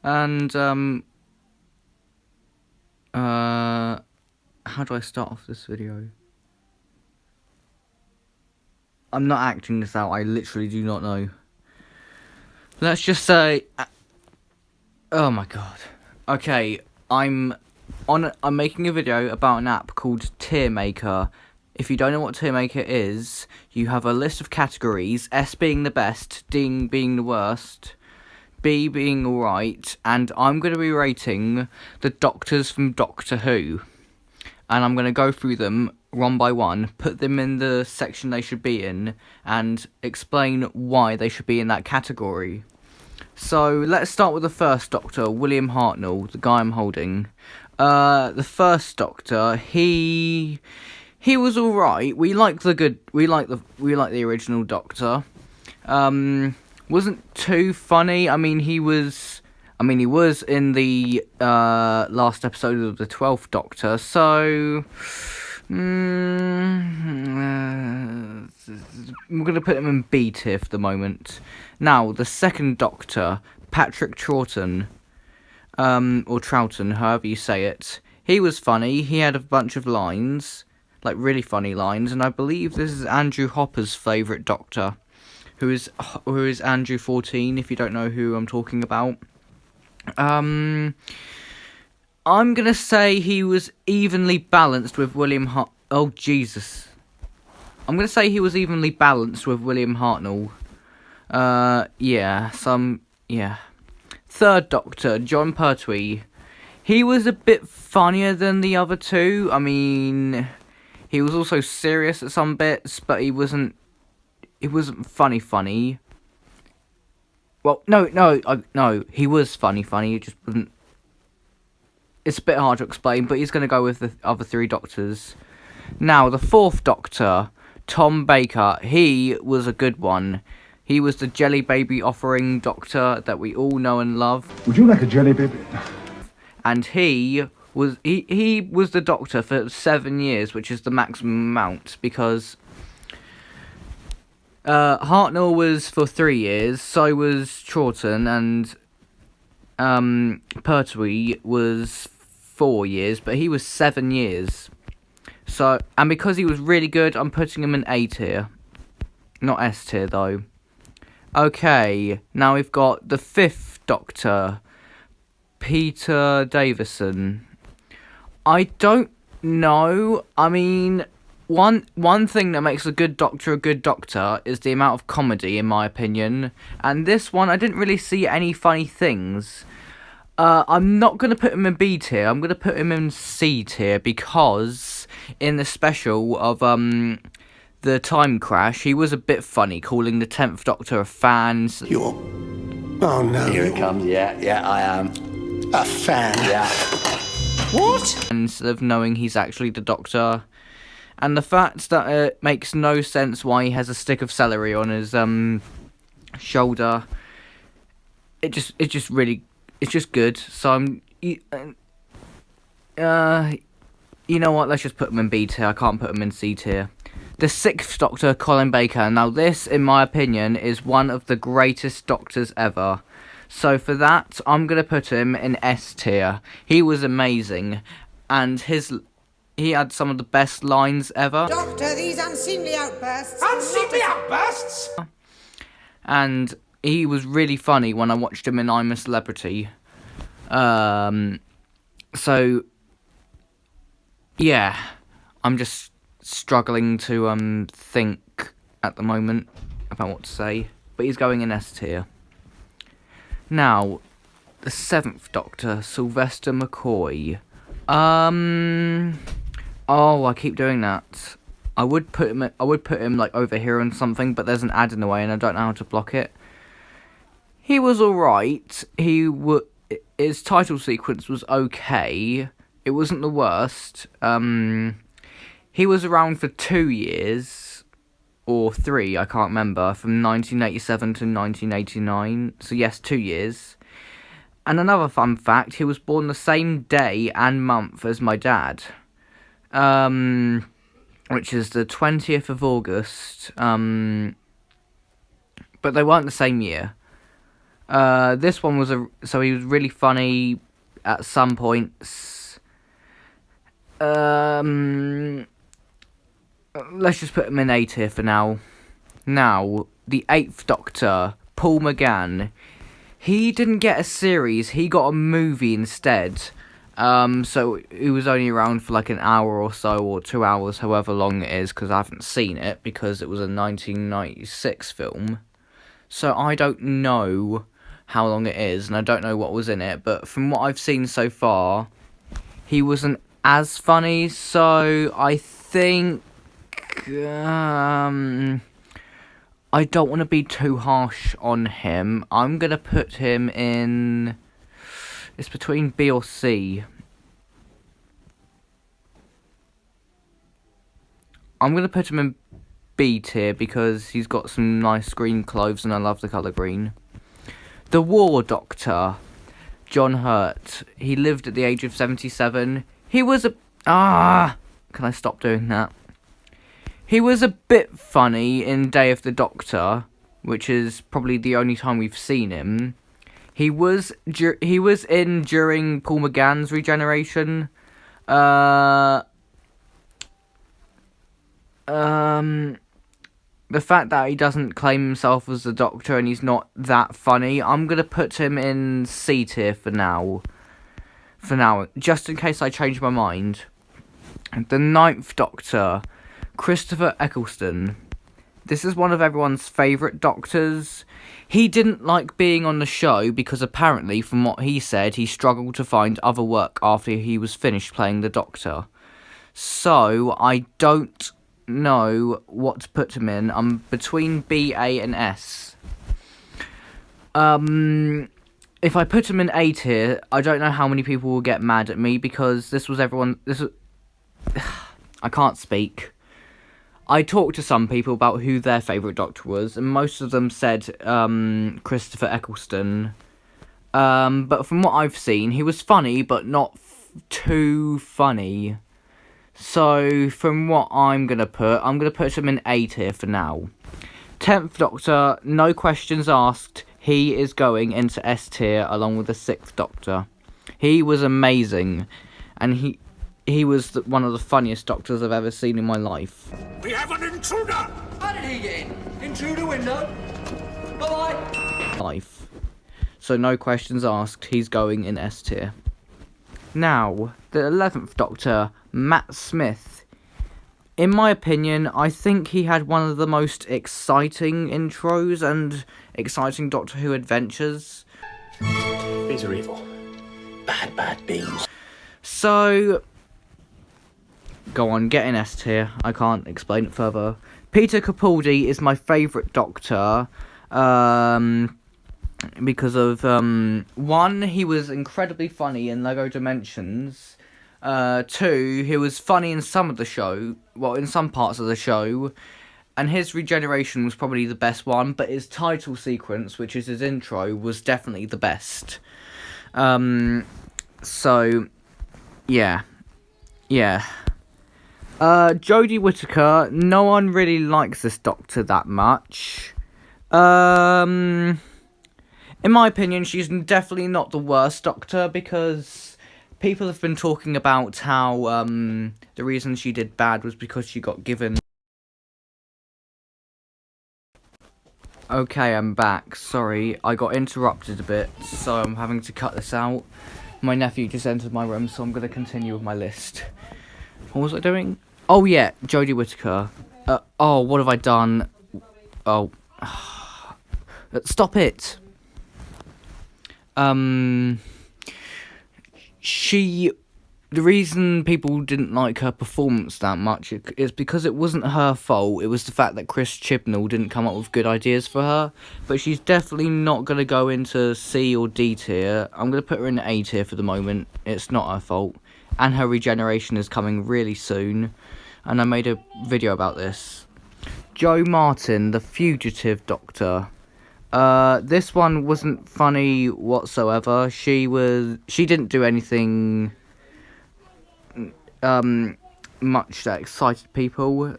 And how do I start off this video? I'm not acting this out. I literally do not know. Let's just say, oh my god. Okay, I'm making a video about an app called Tier Maker. If you don't know what Tier Maker is, you have a list of categories, S being the best, D being the worst, B being alright, and I'm going to be rating the doctors from Doctor Who. And I'm going to go through them one by one, put them in the section they should be in, and explain why they should be in that category. So, let's start with the first Doctor, William Hartnell, the guy I'm holding. The first Doctor, he was alright. We like the original Doctor. Wasn't too funny. He was in the last episode of the 12th Doctor, so I'm going to put him in B tier for the moment. Now, the second Doctor, Patrick Troughton, or Troughton, however you say it. He was funny. He had a bunch of lines, like really funny lines, and I believe this is Andrew Hopper's favourite Doctor, who is Andrew 14, if you don't know who I'm talking about. I'm gonna say he was evenly balanced with William Oh, Jesus. I'm gonna say he was evenly balanced with William Hartnell. Yeah. Third Doctor, Jon Pertwee. He was a bit funnier than the other two. He was also serious at some bits, but he wasn't funny. Well, no, he was funny. He just wasn't. It's a bit hard to explain, but he's going to go with the other three Doctors. Now, the fourth Doctor, Tom Baker, he was a good one. He was the Jelly Baby offering Doctor that we all know and love. Would you like a jelly baby? And he was the Doctor for 7 years, which is the maximum amount, because Hartnell was for 3 years, so was Troughton, and Pertwee was 4 years, but he was 7 years. So, and because he was really good, I'm putting him in A tier. Not S tier, though. Okay, now we've got the fifth Doctor, Peter Davison. I don't know. One thing that makes a good Doctor is the amount of comedy, in my opinion. And this one, I didn't really see any funny things. I'm not going to put him in B tier. I'm going to put him in C tier because in the special of the Time Crash, he was a bit funny, calling the 10th Doctor a fan. Oh no. Here it comes. Yeah, I am. A fan. Yeah. What? Instead of knowing he's actually the Doctor. And the fact that it makes no sense why he has a stick of celery on his shoulder. It's just good. So you know what? Let's just put him in B tier. I can't put him in C tier. The sixth Doctor, Colin Baker. Now this, in my opinion, is one of the greatest Doctors ever. So for that, I'm gonna put him in S tier. He was amazing, and he had some of the best lines ever. Doctor, these unseemly outbursts. Unseemly outbursts? And he was really funny when I watched him in I'm a Celebrity. So yeah, I'm just struggling to think at the moment about what to say, but he's going in S tier. Now, the seventh Doctor, Sylvester McCoy. Oh, I keep doing that. I would put him like over here on something, but there's an ad in the way, and I don't know how to block it. He was alright. His title sequence was okay. It wasn't the worst. He was around for 2 years, or 3, I can't remember, from 1987 to 1989. So yes, 2 years. And another fun fact, he was born the same day and month as my dad. Which is the 20th of August. But they weren't the same year. This one was so he was really funny at some points. Let's just put him in A tier for now. Now, the 8th Doctor, Paul McGann. He didn't get a series, he got a movie instead. So he was only around for like an hour or so, or 2 hours, however long it is, because I haven't seen it, because it was a 1996 film. So I don't know how long it is, and I don't know what was in it, but from what I've seen so far, he wasn't as funny, so I think, I don't want to be too harsh on him. I'm going to put him in... It's between B or C. I'm going to put him in B tier because he's got some nice green clothes and I love the colour green. The War Doctor, John Hurt. He lived at the age of 77. He was a... Can I stop doing that? He was a bit funny in Day of the Doctor, which is probably the only time we've seen him. He was in during Paul McGann's regeneration. The fact that he doesn't claim himself as the Doctor and he's not that funny, I'm gonna put him in C tier for now. Just in case I change my mind. The 9th Doctor, Christopher Eccleston. This is one of everyone's favourite Doctors. He didn't like being on the show because apparently, from what he said, he struggled to find other work after he was finished playing the Doctor. So, I don't know what to put him in. I'm between B, A and S. If I put him in A tier, I don't know how many people will get mad at me because I can't speak. I talked to some people about who their favourite Doctor was, and most of them said Christopher Eccleston. But from what I've seen, he was funny, but not too funny. So, from what I'm going to put him in A tier for now. 10th Doctor, no questions asked, he is going into S tier along with the 6th Doctor. He was amazing, and he was one of the funniest Doctors I've ever seen in my life. We have an intruder! How did he get in? In through the window? Bye-bye. Life. So no questions asked, he's going in S tier. Now, the 11th Doctor, Matt Smith. In my opinion, I think he had one of the most exciting intros and exciting Doctor Who adventures. These are evil. Bad, bad beings. So, go on, get in S tier. I can't explain it further. Peter Capaldi is my favourite Doctor. Because of, 1, he was incredibly funny in Lego Dimensions. 2, he was funny in some parts of the show. And his regeneration was probably the best one, but his title sequence, which is his intro, was definitely the best. So, yeah. Jodie Whittaker, no one really likes this Doctor that much. In my opinion, she's definitely not the worst Doctor, because people have been talking about how the reason she did bad was because she got given... Okay, I'm back. Sorry, I got interrupted a bit, so I'm having to cut this out. My nephew just entered my room, so I'm going to continue with my list. What was I doing? Oh yeah, Jodie Whittaker. Oh, what have I done? Oh. Stop it. The reason people didn't like her performance that much is because it wasn't her fault. It was the fact that Chris Chibnall didn't come up with good ideas for her. But she's definitely not going to go into C or D tier. I'm going to put her in A tier for the moment. It's not her fault. And her regeneration is coming really soon. And I made a video about this. Jo Martin, the Fugitive Doctor. This one wasn't funny whatsoever. She didn't do anything much that excited people.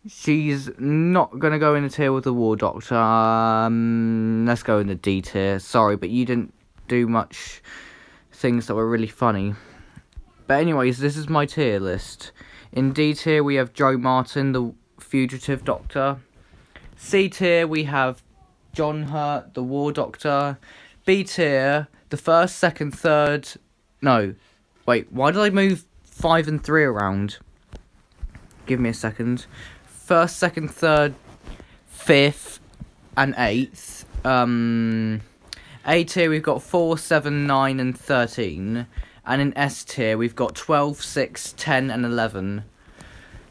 She's not gonna go in a tier with the War Doctor. Let's go in the D tier. Sorry, but you didn't do much things that were really funny. But anyways, this is my tier list. In D tier, we have Joe Martin, the Fugitive Doctor. C tier, we have John Hurt, the War Doctor. B tier, the first, second, third... No. Wait, why did I move 5 and 3 around? Give me a second. First, second, third, 5th, and 8th. A tier, we've got 4, 7, 9, and 13. And in S tier, we've got 12, 6, 10, and 11.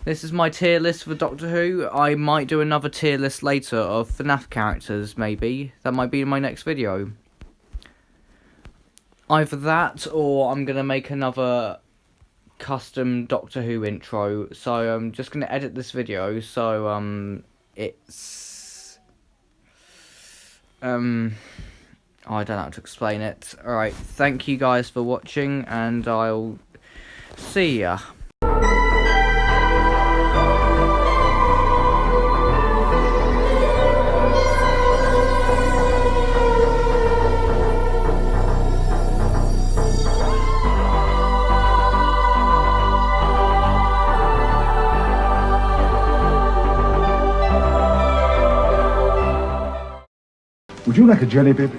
This is my tier list for Doctor Who. I might do another tier list later of FNAF characters, maybe. That might be in my next video. Either that, or I'm going to make another custom Doctor Who intro. So I'm just going to edit this video, so it's... I don't know how to explain it. Alright, thank you guys for watching, and I'll see ya. Would you like a jelly, baby?